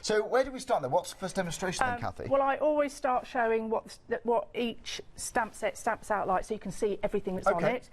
So where do we start then? What's the first demonstration then, Cathie? Well, I always start showing what each stamp set stamps out like, so you can see everything that's on it.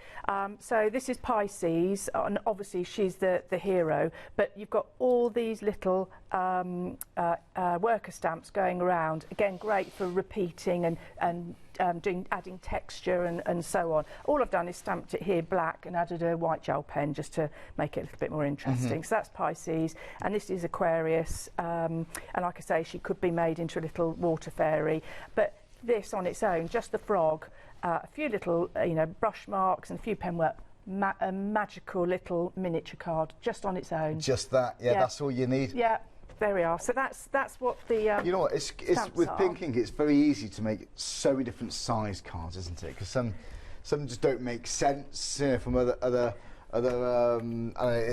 So this is Pisces, and obviously she's the hero, but you've got all these little worker stamps going around. Again, great for repeating and adding texture and so on. All I've done is stamped it here black and added a white gel pen just to make it a little bit more interesting. So that's Pisces, and this is Aquarius, and like I say, she could be made into a little water fairy, but this on its own, just the frog, a few little brush marks and a few pen work, a magical little miniature card just on its own. Just that, yeah. That's all you need. Yeah. There we are. So that's what the you know what? It's with pink ink. It's very easy to make so many different size cards, isn't it? Because some just don't make sense from other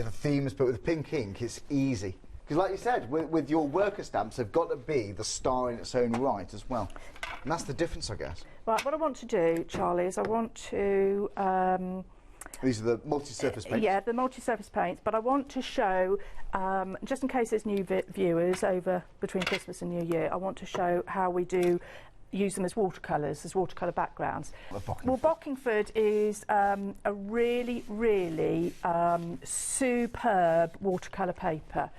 themes. But with pink ink, it's easy. Because, like you said, with your worker stamps, they've got to be the star in its own right as well, and that's the difference, I guess. Right. What I want to do, Charlie, is I want to. These are the multi-surface paints? Yeah, the multi-surface paints, but I want to show, just in case there's new viewers over between Christmas and New Year, I want to show how we use them as watercolours, as watercolour backgrounds. Well, Bockingford is a really, really superb watercolour paper.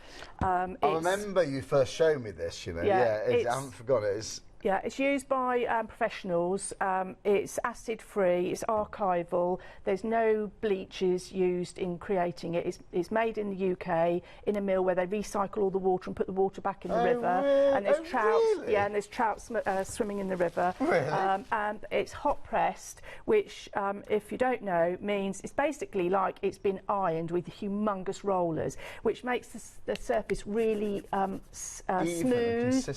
I remember you first showing me this, you know. Yeah, I haven't forgotten it. Yeah, it's used by professionals. It's acid-free, it's archival. There's no bleaches used in creating it. It's made in the UK in a mill where they recycle all the water and put the water back in the river. Really? And there's trout. Really? Yeah, and there's trout swimming in the river. Really? And it's hot pressed, which, if you don't know, means it's basically like it's been ironed with humongous rollers, which makes the surface really smooth,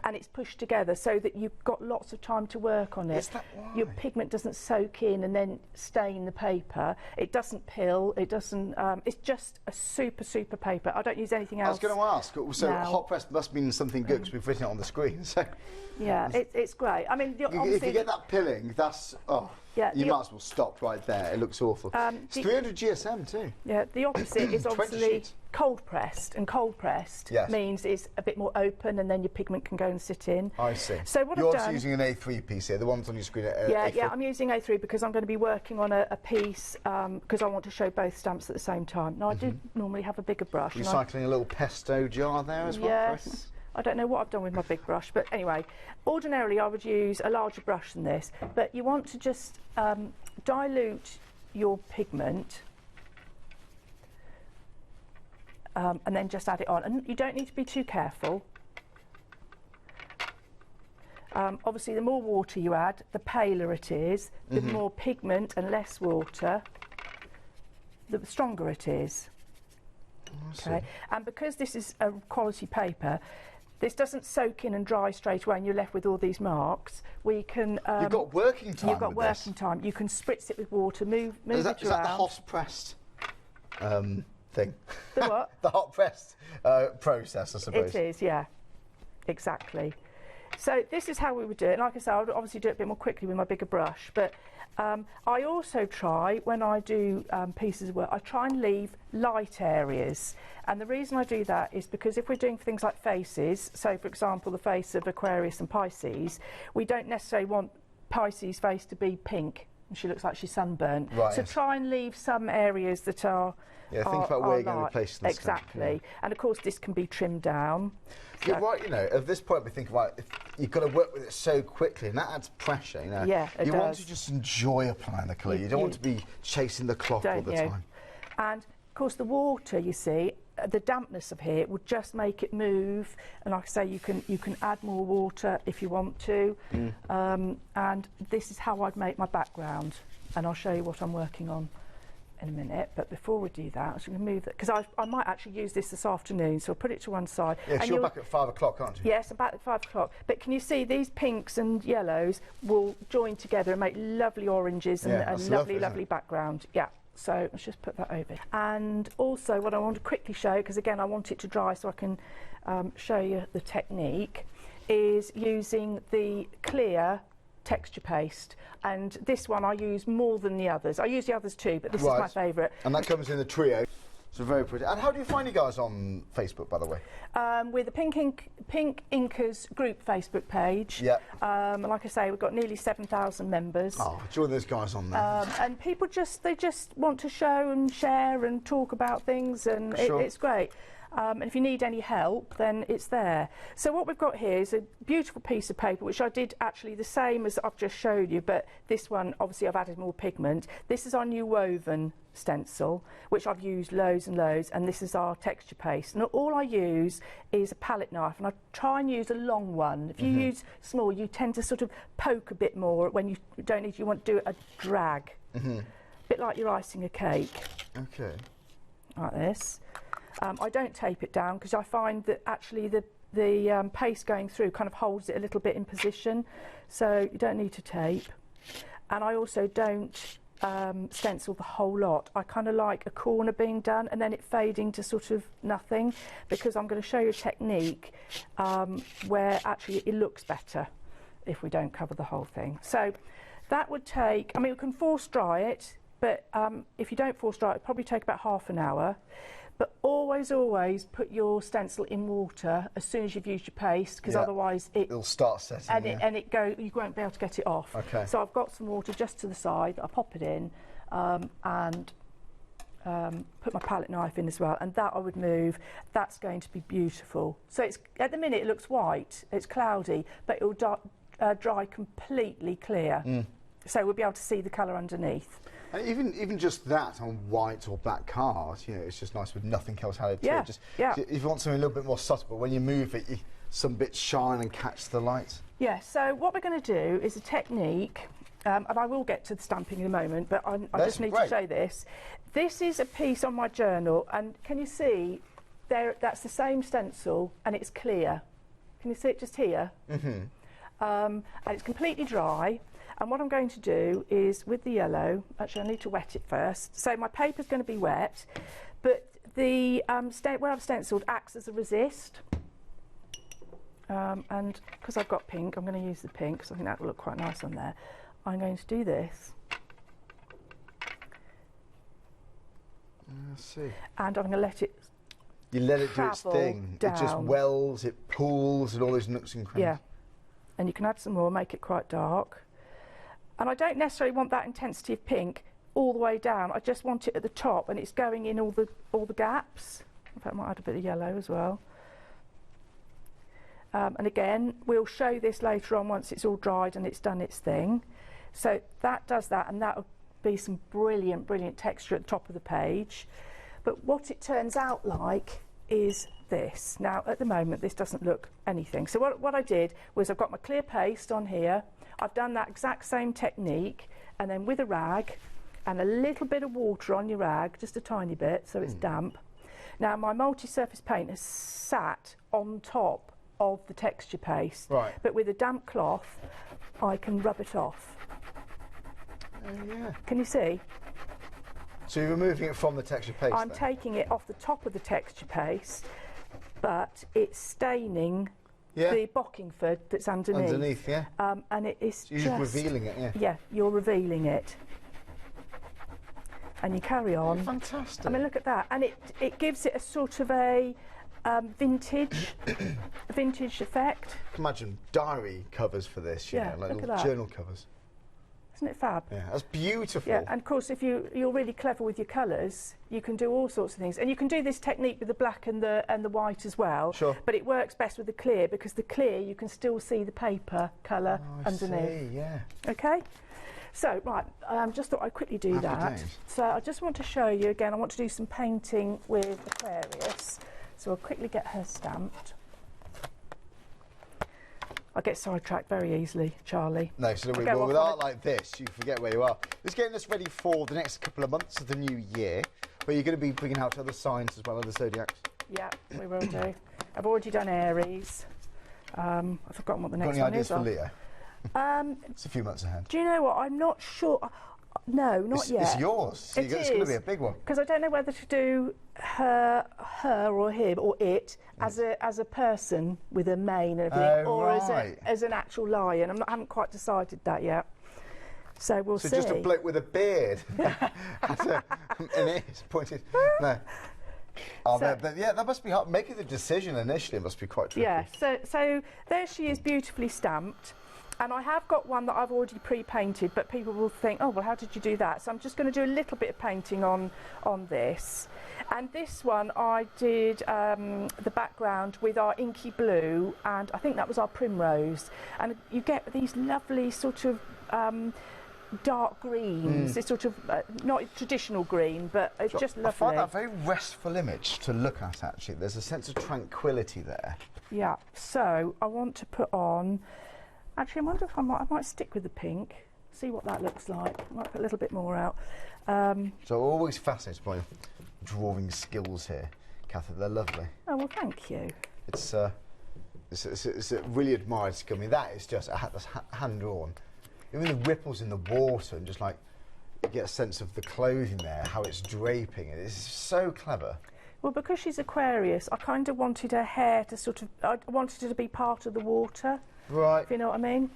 and it's pushed together, so that you've got lots of time to work on it. Is that why? Your pigment doesn't soak in and then stain the paper. It doesn't pill. It doesn't. It's just a super paper. I don't use anything else. I was going to ask. So now. hot press must mean something good because we've written it on the screen. So yeah, it's great. I mean, if you get that pilling, that's you might as well stop right there. It looks awful. It's 300 GSM too. Yeah, the opposite is obviously cold pressed, and cold pressed means it's a bit more open, and then your pigment can go and sit in. I see. So what You're I've done, using an A3 piece here. The ones on your screen are yeah, A4. yeah, I'm using A3 because I'm going to be working on a piece because I want to show both stamps at the same time. Now I do normally have a bigger brush. Recycling a little pesto jar there as well. Yes. I don't know what I've done with my big brush, but anyway, ordinarily I would use a larger brush than this, but you want to just dilute your pigment and then just add it on. And you don't need to be too careful. Obviously, the more water you add, the paler it is. The more pigment and less water, the stronger it is. Okay, and because this is a quality paper, this doesn't soak in and dry straight away and you're left with all these marks. We can... you've got working time. You've got working time. You can spritz it with water, move it around. Is that the hot pressed thing? The what? The hot pressed process, I suppose. It is, yeah. Exactly. So this is how we would do it. Like I said, I would obviously do it a bit more quickly with my bigger brush, but I also try, when I do pieces of work, I try and leave light areas. And the reason I do that is because if we're doing things like faces, so for example the face of Aquarius and Pisces, we don't necessarily want Pisces' face to be pink and she looks like she's sunburnt. Right, so try and leave some areas that are think about where you're going to replace this. Exactly. And of course this can be trimmed down. You're right, you know, at this point we think about you've got to work with it so quickly and that adds pressure, you know. Yeah, it you does. want to just enjoy applying the colour. You don't want to be chasing the cloth all the time. And of course the water, you see, the dampness of here would just make it move, and like I say, you can add more water if you want to. And this is how I'd make my background, and I'll show you what I'm working on in a minute. But before we do that, I'm just going to move that because I might actually use this afternoon, so I'll put it to one side. Yes, you're back at 5 o'clock, aren't you? Yes, I'm back at 5 o'clock. But can you see these pinks and yellows will join together and make lovely oranges and a lovely background. Yeah. So let's just put that over. And also what I want to quickly show, because again I want it to dry so I can show you the technique, is using the clear texture paste. And this one I use more than the others. I use the others too, but this is my favourite. And that comes in the trio. So very pretty. And how do you find you guys on Facebook, by the way? With the Pink Inkers group Facebook page. Yeah. Like I say, we've got nearly 7,000 members. Oh, join those guys on there. And people just want to show and share and talk about things, and Sure. it's great. And if you need any help, then it's there. So what we've got here is a beautiful piece of paper, which I did actually the same as I've just showed you, but this one, obviously, I've added more pigment. This is our new woven stencil, which I've used loads and loads, and this is our texture paste. And all I use is a palette knife, and I try and use a long one. If you use small, you tend to sort of poke a bit more when you don't need, you want to do a drag. A bit like you're icing a cake. Okay. Like this. I don't tape it down because I find that actually the paste going through kind of holds it a little bit in position, so you don't need to tape. And I also don't stencil the whole lot. I kind of like a corner being done and then it fading to sort of nothing, because I'm going to show you a technique where actually it looks better if we don't cover the whole thing. So that would take, I mean, we can force dry it, but if you don't force dry it, it'll probably take about half an hour. But always, always put your stencil in water as soon as you've used your paste, because otherwise it'll start setting. And you won't be able to get it off. Okay. So I've got some water just to the side. I pop it in and put my palette knife in as well, and that I would move. That's going to be beautiful. So it's at the minute it looks white. It's cloudy, but it will dry completely clear. So we'll be able to see the colour underneath. And even just that on white or black card, you know, it's just nice with nothing else added to it. Just, if you want something a little bit more subtle, but when you move it, some bits shine and catch the light. Yeah, so what we're going to do is a technique, and I will get to the stamping in a moment, but I just need to show this. This is a piece on my journal, and can you see, that's the same stencil, and it's clear. Can you see it just here? And it's completely dry. And what I'm going to do is, with the yellow, actually I need to wet it first. So my paper's going to be wet, but the where I've stenciled acts as a resist. And because I've got pink, I'm going to use the pink, because I think that will look quite nice on there. I'm going to do this. I see. And I'm going to let it You let it do its thing. Down. It just wells, it pools, and all those nooks and crannies. Yeah. And you can add some more, make it quite dark. And I don't necessarily want that intensity of pink all the way down. I just want it at the top, and it's going in all the gaps. In fact, I might add a bit of yellow as well. And again, we'll show this later on once it's all dried and it's done its thing. So that does that, and that'll be some brilliant, brilliant texture at the top of the page. But what it turns out like is this. Now, at the moment, this doesn't look anything. So what I did was I've got my clear paste on here. I've done that exact same technique, and then with a rag and a little bit of water on your rag, just a tiny bit, so it's damp. Now, my multi-surface paint has sat on top of the texture paste, but with a damp cloth, I can rub it off. Yeah. Can you see? So you're removing it from the texture paste? I'm taking it off the top of the texture paste, but it's staining the Bockingford that's underneath. Underneath, yeah. And it is so you're just revealing it, yeah. Yeah, you're revealing it. And you carry on. Fantastic. I mean, look at that. And it gives it a sort of a vintage effect. Imagine diary covers for this, you know, like little journal covers. Isn't it fab? Yeah, that's beautiful. Yeah, and of course, if you're really clever with your colours, you can do all sorts of things. And you can do this technique with the black and the white as well. Sure. But it works best with the clear, because the clear, you can still see the paper colour underneath. See, yeah. Okay? So, right, just thought I'd quickly do that. So I just want to show you, again, I want to do some painting with Aquarius. So I'll quickly get her stamped. I get sidetracked very easily, Charlie. No, so with art like this, you forget where you are. It's getting us ready for the next couple of months of the new year, but you're going to be bringing out other signs as well, other zodiacs. Yeah, we will do. I've already done Aries. I've forgotten what the next one is. Got any ideas for Leo? It's a few months ahead. Do you know what? I'm not sure. No, not yet. It's yours. So it's going to be a big one. Because I don't know whether to do her or him or it as a person with a mane and everything, or as an actual lion. I haven't quite decided that yet. So we'll see. So just a bloke with a beard and ears pointed. No. Oh, so, yeah, that must be hard. Making the decision initially must be quite tricky. Yeah, so there she is, beautifully stamped. And I have got one that I've already pre-painted, but people will think, oh, well, how did you do that? So I'm just going to do a little bit of painting on this. And this one, I did the background with our inky blue, and I think that was our primrose. And you get these lovely sort of dark greens. It's sort of not traditional green, but it's just lovely. I find that a very restful image to look at, actually. There's a sense of tranquility there. Yeah, so I want to put on... Actually, I wonder if I might stick with the pink, see what that looks like. I might put a little bit more out. So always fascinated by drawing skills here, Cathie. They're lovely. Oh, well, thank you. It's a really admired skill. I mean, that is just that's hand-drawn. Even the ripples in the water, and just like you get a sense of the clothing there, how it's draping. It's so clever. Well, because she's Aquarius, I kind of wanted her hair to sort of... I wanted her to be part of the water. Right. If you know what I mean.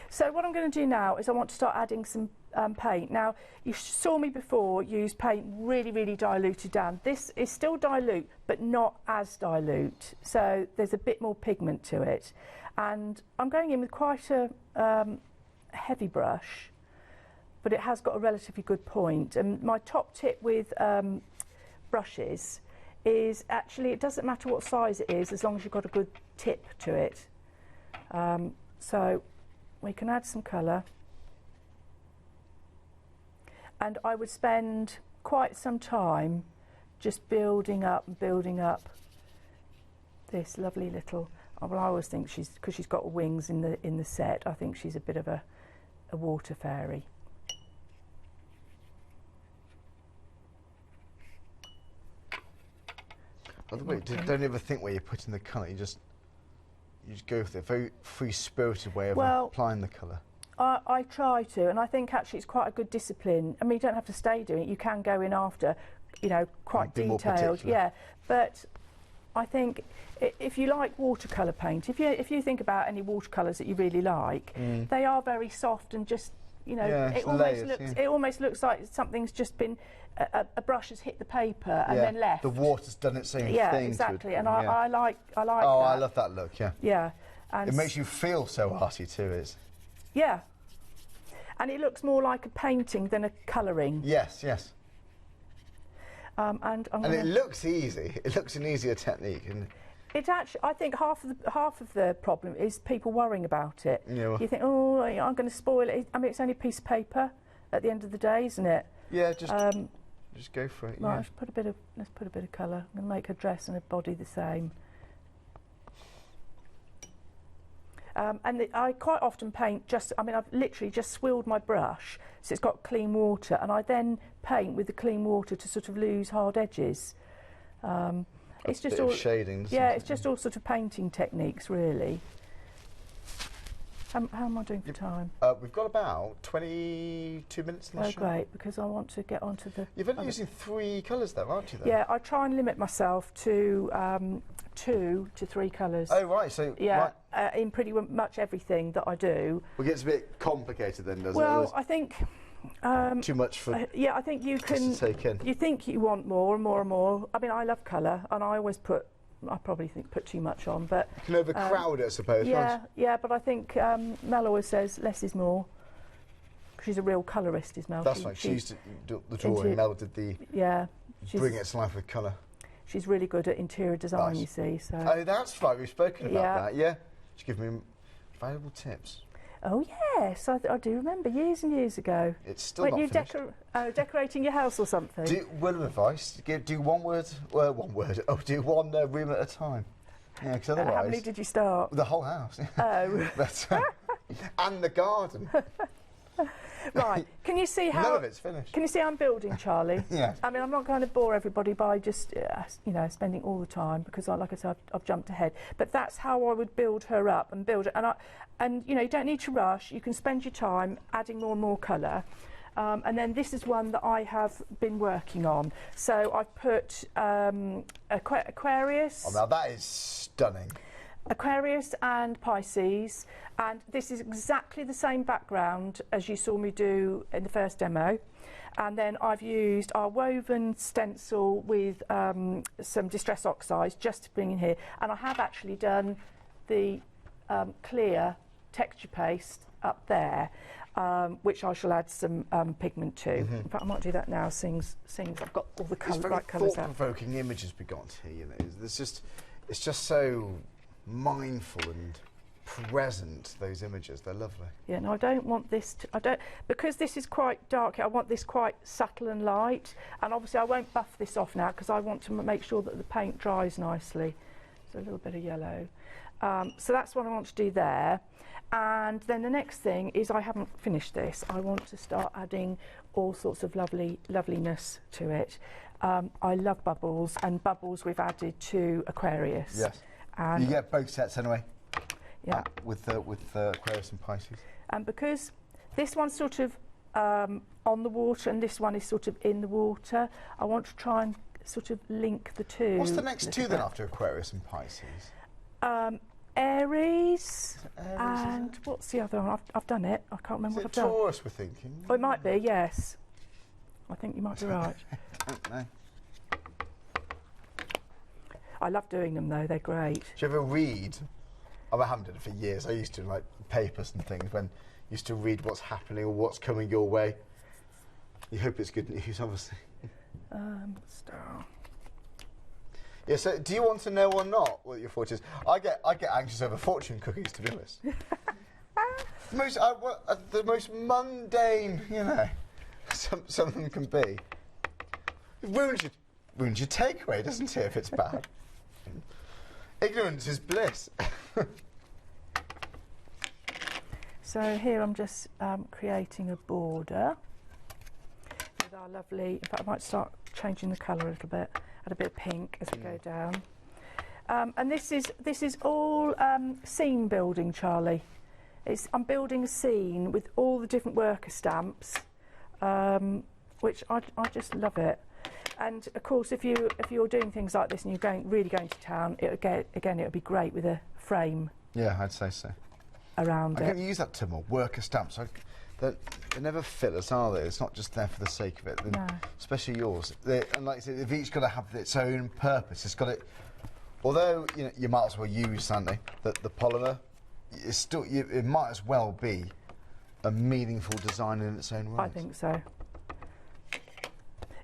So what I'm going to do now is I want to start adding some paint. Now, you saw me before use paint really, really diluted down. This is still dilute, but not as dilute. So there's a bit more pigment to it. And I'm going in with quite a heavy brush, but it has got a relatively good point. And my top tip with brushes is actually, it doesn't matter what size it is, as long as you've got a good tip to it. So we can add some colour, and I would spend quite some time just building up this lovely little... Well, I always think because she's got wings in the set, I think she's a bit of a water fairy. By the way, don't ever think where you're putting the colour. You just go with a very free-spirited way of applying the colour. I try to, and I think actually it's quite a good discipline. I mean, you don't have to stay doing it. You can go in after, you know, quite detailed. Yeah, but I think if you like watercolour paint, if you think about any watercolours that you really like, they are very soft and just, you know, it almost looks like something's just been a brush has hit the paper and then left. The water's done its same thing. Yeah, exactly. And I like that. Oh, I love that look. Yeah. Yeah. And it makes you feel so arty too. Yeah. And it looks more like a painting than a colouring. Yes, yes. And it looks easy. It looks an easier technique. And it actually, I think half of the problem is people worrying about it. Yeah, well, you think, oh, I'm going to spoil it. I mean, it's only a piece of paper at the end of the day, isn't it? Yeah, just go for it. Right, yeah. let's put a bit of colour. I'm going to make her dress and her body the same. I quite often paint I've literally just swilled my brush, so it's got clean water, and I then paint with the clean water to sort of lose hard edges. It's just all shading. Yeah, it's just all sort of painting techniques, really. How am I doing for time? We've got about 22 minutes in the show. Great, because I want to get onto the... You've only using 3 colours there, aren't you? Then? Yeah, I try and limit myself to 2 to 3 colours. Oh, right, so... Yeah, right. In pretty much everything that I do. Well, it gets a bit complicated then, doesn't it? Well, I think... too much for... yeah, I think you can... to take in. You think you want more and more and more. I mean, I love colour, and I always put... I probably put too much on, but... You can overcrowd it, I suppose. Yeah, but I think Mel always says less is more. She's a real colourist, is Mel. That's right, she used to do the drawing, Mel did the... Yeah. Bring it to life with colour. She's really good at interior design, you see, so... Oh, that's right, we've spoken about that, yeah. She gave me valuable tips. Oh, yes, I do remember, years and years ago. It's still not finished. Decorating your house or something? Word of advice, do one word, do one room at a time. Yeah, because otherwise... how many did you start? The whole house. Oh. And the garden. Right, can you see how... None of it's finished. Can you see I'm building, Charlie? Yeah. I mean, I'm not going to bore everybody by just, you know, spending all the time, because, like I said, I've jumped ahead. But that's how I would build her up and build it. And you know, you don't need to rush. You can spend your time adding more and more colour. And then this is one that I have been working on. So I've put Aquarius. Oh, now that is stunning. Aquarius and Pisces, and this is exactly the same background as you saw me do in the first demo. And then I've used our woven stencil with some distress oxides just to bring in here. And I have actually done the clear texture paste up there, which I shall add some pigment to. In fact, I might do that now, seeing I've got all the right colours out. Thought-provoking images we got here, you know. It's just so mindful and present, those images. They're lovely. Yeah, no, I don't want this to, because this is quite dark, I want this quite subtle and light, and obviously I won't buff this off now because I want to make sure that the paint dries nicely. So a little bit of yellow. So that's what I want to do there. And then the next thing is, I haven't finished this. I want to start adding all sorts of loveliness to it. I love bubbles, and bubbles we've added to Aquarius. Yes. And you get both sets anyway. Yeah. With Aquarius and Pisces. And because this one's sort of on the water and this one is sort of in the water, I want to try and sort of link the two. What's the next two then after Aquarius and Pisces? Aries, and what's the other one? I've done it. I can't remember what I've done. Taurus, we're thinking. Oh, it might be, yes. I think you might be right. I don't know. I love doing them though, they're great. Do you ever read? I haven't done it for years. I used to, like, papers and things, when you used to read what's happening or what's coming your way. You hope it's good news, obviously. Star. Yeah, so do you want to know or not what your fortune is? I get anxious over fortune cookies, to be honest. The most mundane, you know, some of them can be. It ruins your takeaway, doesn't it, if it's bad? Ignorance is bliss. So here I'm just creating a border with our lovely, in fact I might start changing the colour a little bit, add a bit of pink as we go down. And this is all scene building, Charlie. I'm building a scene with all the different worker stamps, which I just love it. And of course, if you're doing things like this and you're really going to town, it'll be great with a frame. Yeah, I'd say so. Around it. I can use that term, worker stamps. They never fit us, are they? It's not just there for the sake of it. No. Especially yours. And like I said, they've each got to have its own purpose. It's got it. Although you might as well use something the polymer. It's still. It might as well be a meaningful design in its own right. I think so.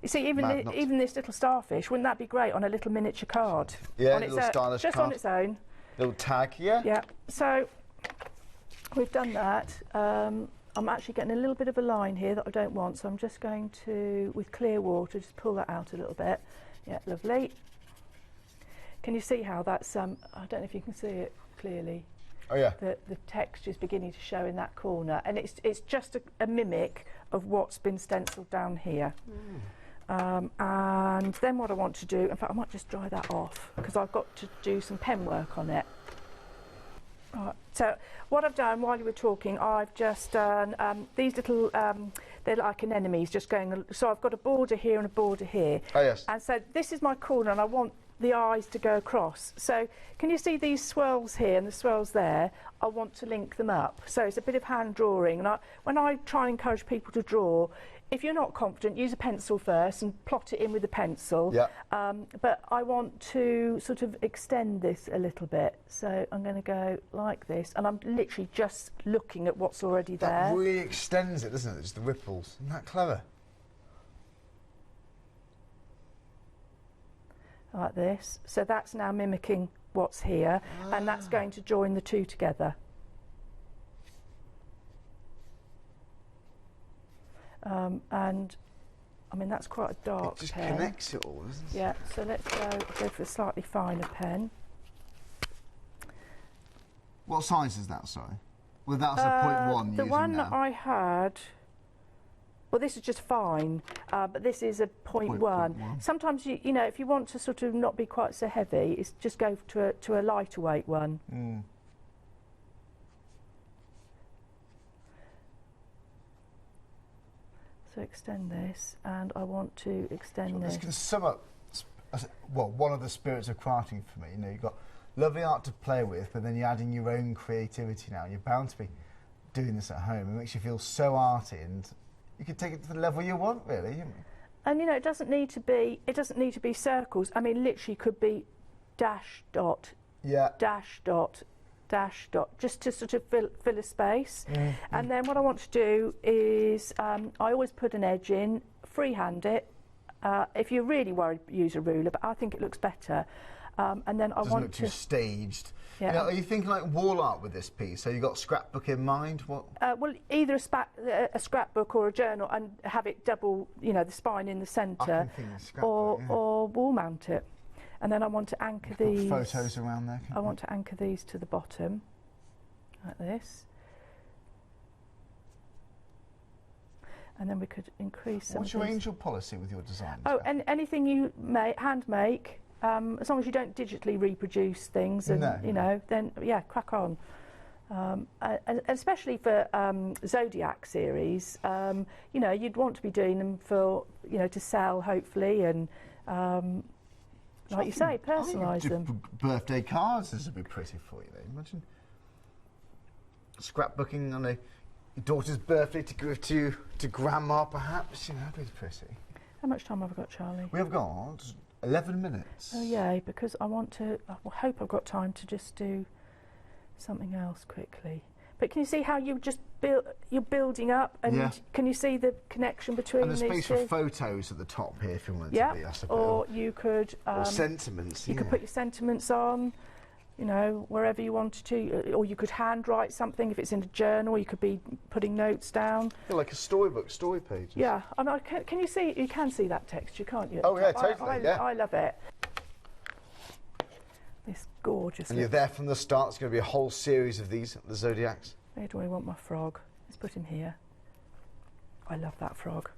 You see, even this little starfish, wouldn't that be great on a little miniature card? Yeah, on a little stylish just card. on its own. Little tag, yeah. Yeah. So we've done that. I'm actually getting a little bit of a line here that I don't want, so I'm just going to, with clear water, just pull that out a little bit. Yeah, lovely. Can you see how that's? I don't know if you can see it clearly. Oh yeah. The texture is beginning to show in that corner, and it's just a mimic of what's been stenciled down here. And then what I want to do, in fact I might just dry that off because I've got to do some pen work on it. Right, so what I've done while you were talking, I've just done these little, they're like anemones just going, so I've got a border here and a border here. Oh yes. And so this is my corner and I want the eyes to go across. So can you see these swirls here and the swirls there? I want to link them up. So it's a bit of hand drawing. And when I try and encourage people to draw, if you're not confident, use a pencil first and plot it in with a pencil. Yeah. But I want to sort of extend this a little bit. So I'm going to go like this, and I'm literally just looking at what's already there. That really extends it, doesn't it? Just the ripples. Isn't that clever? Like this. So that's now mimicking what's here, and that's going to join the two together. And I mean that's quite a dark It just pen. connects it all, doesn't it? Yeah, so let's go for a slightly finer pen. What size is that, sorry? Well, that's a 0.1 The using one now. I had, well this is just fine, but this is a 0.1. Sometimes, you know, if you want to sort of not be quite so heavy, it's just go to a lighter weight one. So extend this, and I want to extend this. This can sum up, well, one of the spirits of crafting for me. You know, you've got lovely art to play with, but then you're adding your own creativity now. You're bound to be doing this at home. It makes you feel so arty, and you can take it to the level you want, really. And it doesn't need to be. It doesn't need to be circles. I mean, literally, could be dash dot, dash dot, dash dot, just to sort of fill a space. And then what I want to do is, I always put an edge in, freehand it. If you're really worried, use a ruler, but I think it looks better. And then I Doesn't want look too staged. Yeah. Are you thinking like wall art with this piece? So you got scrapbook in mind? What? Well, either a scrapbook or a journal, and have it double, the spine in the centre, or wall mount it. And then I want to anchor these. Photos around there. I want to anchor these to the bottom, like this. And then we could increase. What's your angel policy with your designs? Oh, and anything you hand make. As long as you don't digitally reproduce things, and then crack on. And especially for Zodiac series, you'd want to be doing them for to sell, hopefully, and like you say, personalise them. Birthday cards, this would be pretty for you. Though. Imagine scrapbooking on your daughter's birthday to give to grandma, perhaps. That'd be pretty. How much time have I got, Charlie? We have got 11 minutes. Oh yeah, because I hope I've got time to just do something else quickly. But can you see how you're building up, and can you see the connection between these two? And the space for photos at the top here, if you want it to be, I suppose. Or you could... or sentiments, You could put your sentiments on, wherever you wanted to. Or you could handwrite something. If it's in a journal, you could be putting notes down. Yeah, like a storybook, story pages. Yeah. And can you see... You can see that texture, can't you? Oh, yeah, totally, I love it. This gorgeous. And you're there from the start. It's going to be a whole series of these, the Zodiacs. Where do I want my frog? Let's put him here. I love that frog.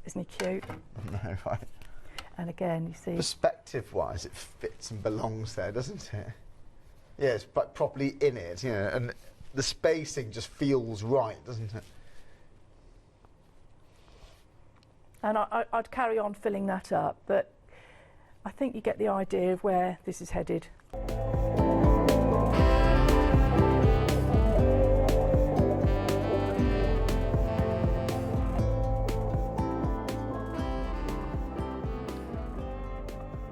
Isn't he cute? No, right. And again, you see... Perspective-wise, it fits and belongs there, doesn't it? Yeah, it's properly in it, and the spacing just feels right, doesn't it? And I'd carry on filling that up, but I think you get the idea of where this is headed.